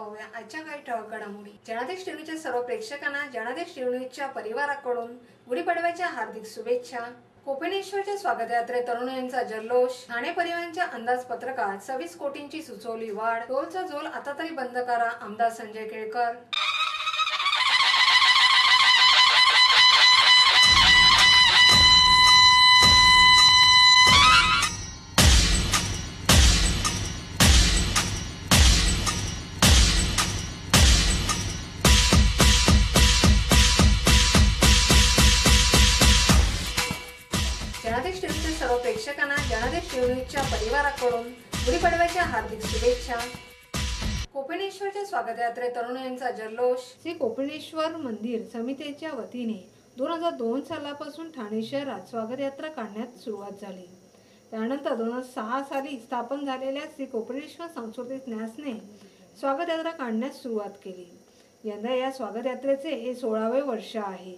पाहूया आजच्या काही ठळक घडामोडी। जनादेश टीव्हीच्या सर्व प्रेक्षकांना जनादेश टीव्हीच्या परिवाराकडून गुढीपाडव्याच्या हार्दिक शुभेच्छा। कोपिनेश्वरच्या स्वागत यात्रेत तरुणांचा जल्लोष। ठाणे परिवहनच्या अंदाजपत्रकात 26 कोटींची सुचवली वाढ। टोलचा झोल आता तरी बंद करा, आमदार संजय केळकर। जनादेश टीव्हीच्या सर्व प्रेक्षकांना जनादेश टीव्हीच्या परिवाराकडून गुढीपाडव्याच्या हार्दिक शुभेच्छा। कोपिनेश्वरच्या स्वागत यात्रेत तरुणांचा जल्लोष। श्री कोपिनेश्वर मंदिर समितीच्या वतीने 2002 सालापासून ठाणे शहरात स्वागत यात्रा काढण्यास सुरुवात झाली। त्यानंतर 2006 साली स्थापन झालेल्या श्री कोपिनेश्वर सांस्कृतिक न्यासने स्वागत यात्रा काढण्यास सुरुवात केली। यंदा या स्वागत यात्रेचे हे 16वे वर्ष आहे।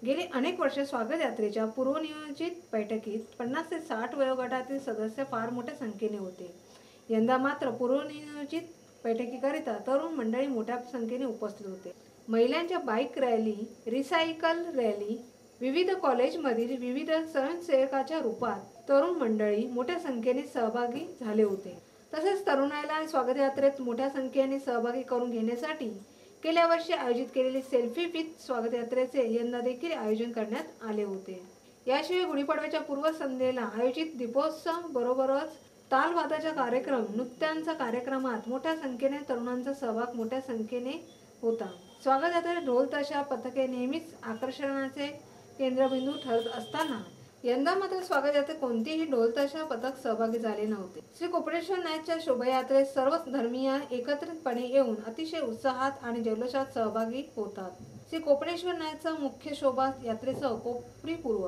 गेली अनेक वर्षे स्वागत यात्रेच्या पूर्वनियोजित बैठकीत 50 ते 60 वयोगटातील सदस्य फार मोठ्या संख्येने होते। यंदा मात्र पूर्वनियोजित बैठकीकरिता तरुण मंडळी मोठ्या संख्येने उपस्थित होते। महिलांच्या बाईक रॅली, रिसायकल रॅली, विविध कॉलेजमधील विविध स्वयंसेवकाच्या रूपात तरुण मंडळी मोठ्या संख्येने सहभागी झाले होते। तसेच तरुणाईला स्वागत यात्रेत मोठ्या संख्येने सहभागी करून घेण्यासाठी गेल्या वर्षी आयोजित केलेले सेल्फी विथ स्वागत यात्रेचे यंदा देखील आयोजन करण्यात आले होते। याशिवाय गुढीपाडव्याच्या पूर्वसंध्येला आयोजित दीपोत्सव बरोबरच तालवाद्याचा कार्यक्रम, नृत्यांचा कार्यक्रमात मोठ्या संख्येने तरुणांचा सहभाग मोठ्या संख्येने होता। स्वागत यात्रेत ढोल ताशा पथके नेहमीच आकर्षणाचे केंद्रबिंदू ठरत असताना यंदा मात्र स्वागत यात्रेत कोणतेही ढोल ताशा पथक सहभागी झाले नव्हते। श्री कोपिनेश्वर नाथच्या शोभायात्रेत सर्व धर्मीय एकत्रितपणे येऊन अतिशय उत्साहात आणि जल्लोषात सहभागी होतात। श्री कोपिनेश्वर नाथचा मुख्य शोभा यात्रेसह कोपरी पूर्व,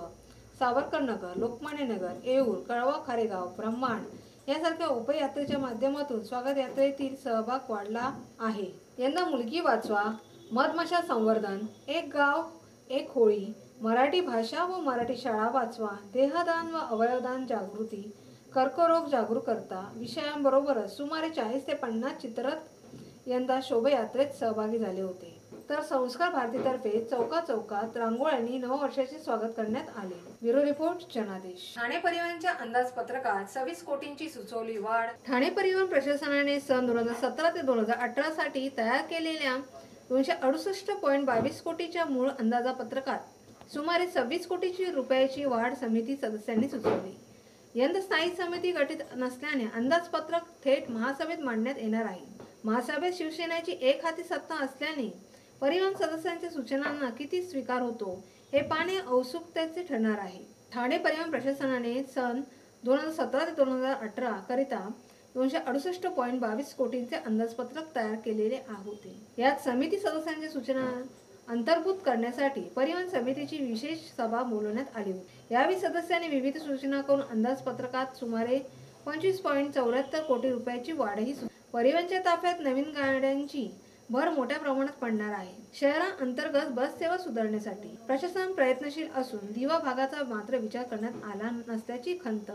सावरकर नगर, लोकमान्य नगर, येऊर, कळवा खारेगाव, ब्रह्मांड यासारख्या उपयात्रेच्या माध्यमातून स्वागत यात्रेतील सहभाग वाढला आहे। यंदा मुलगी वाचवा, मधमाशा संवर्धन, एक गाव एक होळी, मराठी भाषा व मराठी शाळा वाचवा, देहदान व अवयवदान जागृती, कर्करोग जागरूकता विषयांबरोबरच सुमारे 40 ते 50 चित्ररथ यंदा शोभायात्रेत सहभागी झाले होते। तर संस्कार भारतीतर्फे चौकात रांगोळ्यांनी नववर्षाचे स्वागत करण्यात आले। ब्युरो रिपोर्ट, जनादेश। ठाणे परिवहनच्या अंदाजपत्रकात 26 कोटींची सुचवली वाढ। ठाणे परिवहन प्रशासनाने सन 2017 ते 2018 साठी तयार केलेल्या 268.22 कोटीच्या मूळ अंदाजपत्रकात सुमारे 26 कोटी रुपयाची वाढ समिती सदस्यांनी सुचवली। यंदा स्थायी समिती गठीत नसल्याने अंदाजपत्रक थेट महासभेत मांडण्यात येणार आहे। महासभेत शिवसेनेची एक हाती सत्ता असल्याने परिवहन सदस्यांच्या सूचनांना किती स्वीकार होतो हे पाहणे औत्सुक्याचे ठरणार आहे। ठाणे परिवहन प्रशासनाने सन 2017 ते 2018 करिता 268.22 कोटींचे अंदाजपत्रक तयार केलेले होते। यात समिती सदस्यांच्या सूचना अंतर्भूत करण्यासाठी परिवहन समितीची विशेष सभा बोलवण्यात आली होती। यावेळी सदस्यांनी विविध सूचना करून अंदाजपत्रकात सुमारे 25.74 कोटी रुपयाची वाढही परिवहनच्या ताफ्यात नवीन गाड्यांची भर मोठ्या प्रमाणात पडणार आहे। शहरांतर्गत बस सेवा सुधारण्यासाठी प्रशासन प्रयत्नशील असून दिवा भागाचा मात्र विचार करण्यात आला नसल्याची खंत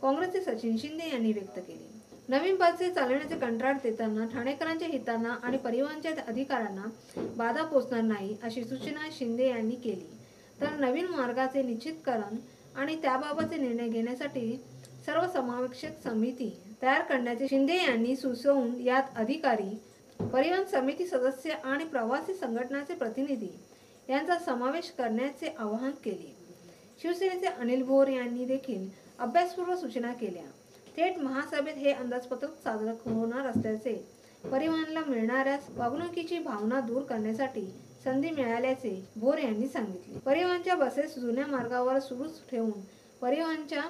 काँग्रेसचे सचिन शिंदे यांनी व्यक्त केली। नवीन बसेस चालवण्याचे कंत्राट देताना ठाणेकरांच्या हितांना आणि परिवहनच्या अधिकाऱ्यांना बाधा पोहोचणार नाही अशी सूचना शिंदे यांनी केली। तर नवीन मार्गाचे निश्चितकरण आणि त्याबाबतचे निर्णय घेण्यासाठी सर्वसमावेशक समिती तयार करण्याचे शिंदे यांनी सुचवून यात अधिकारी, परिवहन समिती सदस्य आणि प्रवासी संघटनांचे प्रतिनिधी यांचा समावेश करण्याचे आवाहन केले। शिवसेनेचे अनिल भोर यांनी देखील अभ्यासपूर्व सूचना केल्या। थेट महासभेत हे अंदाजपत्रक सादर होणार असल्याचे परिवहनला मिळणाऱ्या वागणुकीची भावना दूर करण्यासाठी संधी मिळाल्याचे भोर यांनी सांगितले। परिवहनच्या बसेस जुन्या मार्गावर सुरूच ठेवून परिवहनच्या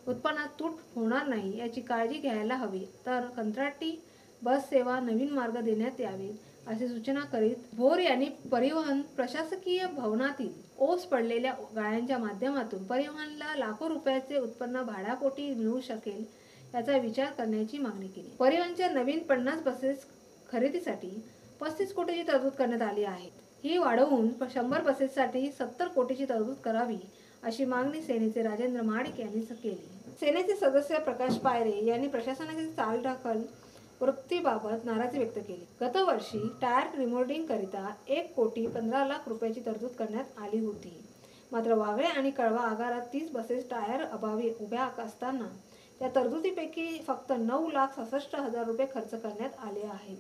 उत्पन्नात तूट होणार नाही याची काळजी घ्यायला हवी, तर कंत्राटी बस सेवा नवीन मार्ग देण्यात यावे अशी सूचना करीत भोर यांनी परिवहन प्रशासकीय भवनातील ओस पडलेल्या गाळ्यांच्या माध्यमातून परिवहनला लाखो रुपयाचे उत्पन्न भाड्यापोटी मिळू शकेल याचा विचार करण्याची मागणी केली। परिवहनच्या नवीन 50 बसेस खरेदीसाठी 35 कोटीची तरतूद करण्यात आली आहे। ही वाढवून 100 बसेससाठी 70 कोटीची तरतूद करावी अशी मागणी सेनेचे राजेंद्र महाडिक यांनी केली। सेनेचे सदस्य प्रकाश पायरे यांनी प्रशासनाची चालढकल वृत्तीबाबत नाराजी व्यक्त केली. गतवर्षी टायर रिमोल्डिंग करिता 1,15,00,000 रुपयाची तरतूद करण्यात आली होती. मात्र वागळे आणि कळवा आगारात 30 बसेस टायर अभावी उभ्या असताना त्या तरतुदीपैकी फक्त 9,66,000 रुपये खर्च करण्यात आले आहेत.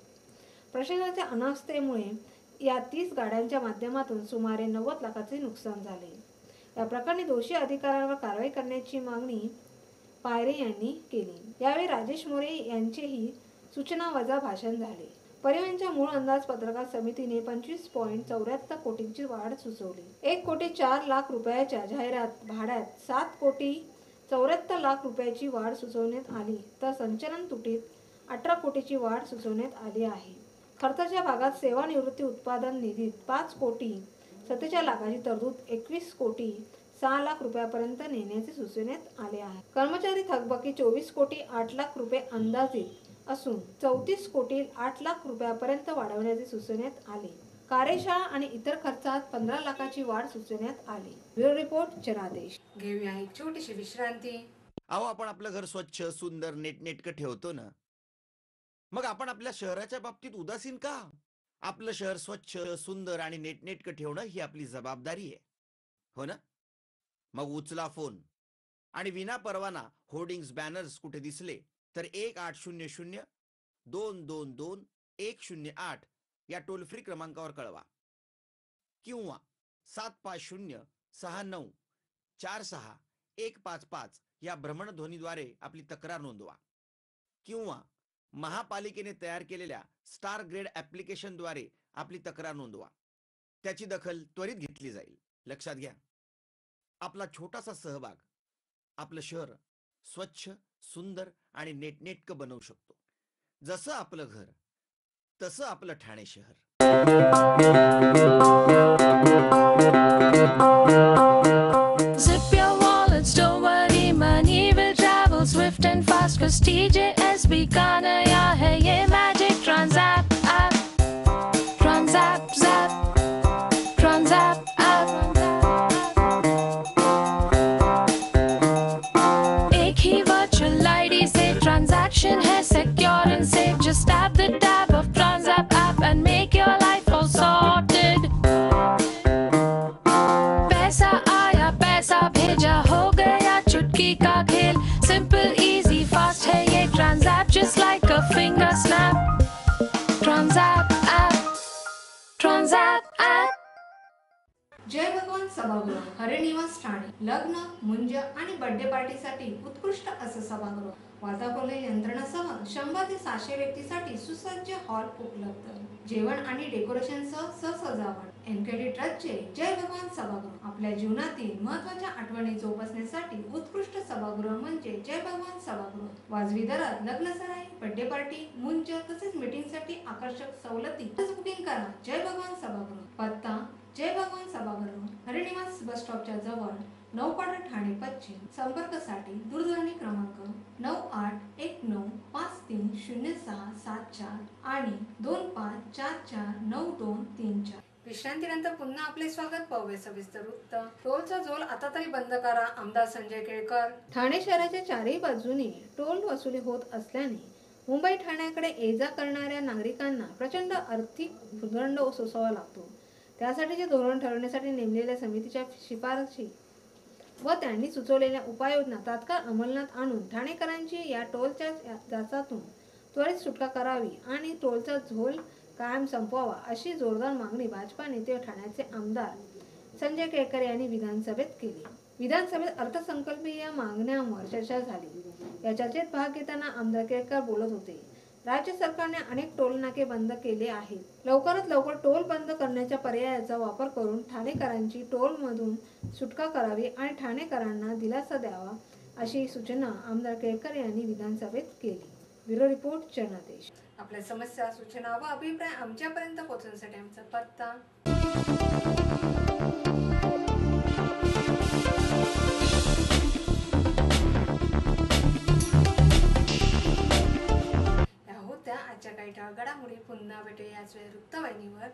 प्रशासनाच्या अनास्थेमुळे या 30 गाड्यांच्या माध्यमातून सुमारे 90 लाखाचे नुकसान झाले. या प्रकरणी दोषी अधिकाऱ्यांवर कारवाई करण्याची मागणी पायरे यांनी केली. यावेळी राजेश मोरे यांचेही सूचना वजा भाषण झाले. परिवहनच्या मूळ अंदाजपत्रकात समितीने 25.74 कोटींची वाढ सुचवली. 1,04,00,000 रुपयाच्या जाहिरात भाड्यात 7,74,00,000 रुपयाची वाढ सुचवण्यात आली, तर संचलन तुटीत 18 कोटीची वाढ सुचवण्यात आली आहे. खर्चाच्या भागात सेवानिवृत्ती उत्पादन निधीत 5,47,00,000ची तरतूद 21,06,00,000 रुपयापर्यंत नेण्याचे सुचवण्यात आले आहे. कर्मचारी थकबाकी 24,08,00,000 रुपये अंदाजित असून 34,08,00,000 रुपयापर्यंत वाढवण्याचे सुचवण्यात आले. कार्यशाळा आणि इतर खर्चात 15 लाखाची वाढ सुचवण्यात आली. ब्युरो रिपोर्ट जनादेश. घेऊया एक छोटीशी विश्रांती. अहो, आपण आपलं घर स्वच्छ, सुंदर, नीटनेटकं ठेवतो ना, मग आपण आपल्या शहराच्या बाबतीत उदासीन का? आपलं शहर स्वच्छ, सुंदर आणि नीटनेटकं ठेवणं ही आपली जबाबदारी आहे, हो ना? मग उचला फोन आणि विना परवाना होर्डिंग्स, बॅनर्स कुठे दिसले तर 1800-222-108 या टोल फ्री क्रमांकावर कळवा किंवा 75069464155 या भ्रमणध्वनीद्वारे आपली तक्रार नोंदवा किंवा महापालिकेने तयार केलेल्या स्टार ग्रेड ॲप्लिकेशनद्वारे आपली तक्रार नोंदवा. त्याची दखल त्वरित घेतली जाईल. लक्षात घ्या, आपला छोटासा सहभाग आपलं शहर स्वच्छ, सुंदर आणि नीटनेटकं बनवू शकतो. जसं आपलं घर तसं आपलं ठाणे शहर. Zip your wallets, don't worry, money will travel swift and fast, cause TJSB का नया है ये magic Transapp app. Transapp zap, Transapp app. एक ही virtual ID से transaction है secure and safe. Just tap the tab of Transapp app and make your life all sorted. पैसा आया, पैसा भेजा, हो गया चुटकी का खेल. Simple, easy, fast है ये Transapp, just like a finger snap. Transapp app, Transapp app. जय भगवान सभागृह, हरिनिवास ठाणे. लग्न, मुंज आणि बर्थडे पार्टीसाठी उत्कृष्ट असं सभागृह. वातानुकूलित यंत्रणेसह 100 ते 700 व्यक्तीसाठी सुसज्ज हॉल उपलब्ध. जेवण आणि डेकोरेशनसह सजावट. एनकेडी ट्रस्टचे जय भगवान सभागृह. आपल्या जीवनातील महत्त्वाच्या आठवणी जोपासण्यासाठी उत्कृष्ट सभागृह म्हणजे जय भगवान सभागृह. वाजवी दरात लग्नसराई, बर्थडे पार्टी, मुंज तसेच मीटिंगसाठी आकर्षक सवलती. बुकिंग करा. जय भगवान सभागृह. पत्ता जय भगवान सभागृह, हरिनिवास बस स्टॉपच्या जवळ, नौपाडा, ठाणे पश्चिम. संपर्कासाठी दूरध्वनी क्रमांक 9819530674 आणि 25449234. विश्रांतीनंतर पुन्हा आपले स्वागत. पाहूया सविस्तर वृत्त. टोलचा झोल आता तरी बंद करा, आमदार संजय केळकर. ठाणे शहराच्या चारही बाजूने टोल वसुली होत असल्याने मुंबई ठाण्याकडे ये-जा करणाऱ्या नागरिकांना प्रचंड आर्थिक भुर्दंड सोसावा लागतो. त्यासाठीचे धोरण ठरवण्यासाठी नेमलेल्या समितीच्या शिफारशी व त्यांनी सुचवलेल्या उपाययोजना तात्काळ अंमलात आणून ठाणेकरांची या टोलच्या जाचातून त्वरित सुटका करावी आणि टोलचा झोल कायम संपवावा, अशी जोरदार मागणी भाजपा नेते व ठाण्याचे आमदार संजय केळकर यांनी विधानसभेत केली. विधानसभेत अर्थसंकल्पीय मागण्यांवर चर्चा झाली. या चर्चेत भाग घेताना आमदार केळकर बोलत होते. राज्य सरकारने अनेक टोल नाके बंद केले आहेत. लवकरात लवकर टोल बंद करण्याच्या पर्यायाचा वापर करून ठाणेकरांची टोलमधून सुटका करावी आणि ठाणेकरांना दिलासा द्यावा, अशी सूचना आमदार केळकर यांनी विधानसभेत केली. ब्युरो रिपोर्ट जनादेश. आपल्या समस्या, सूचना व अभिप्राय आमच्यापर्यंत पोहोचवण्यासाठी आमचा पत्ता आजच्या काही घडामोडी. पुन्हा भेटूया याच वेळी वृत्तवाहिनीवर.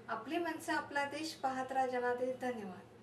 आपली माणसं, आपला देश पाहत राहा. जनादेश. धन्यवाद.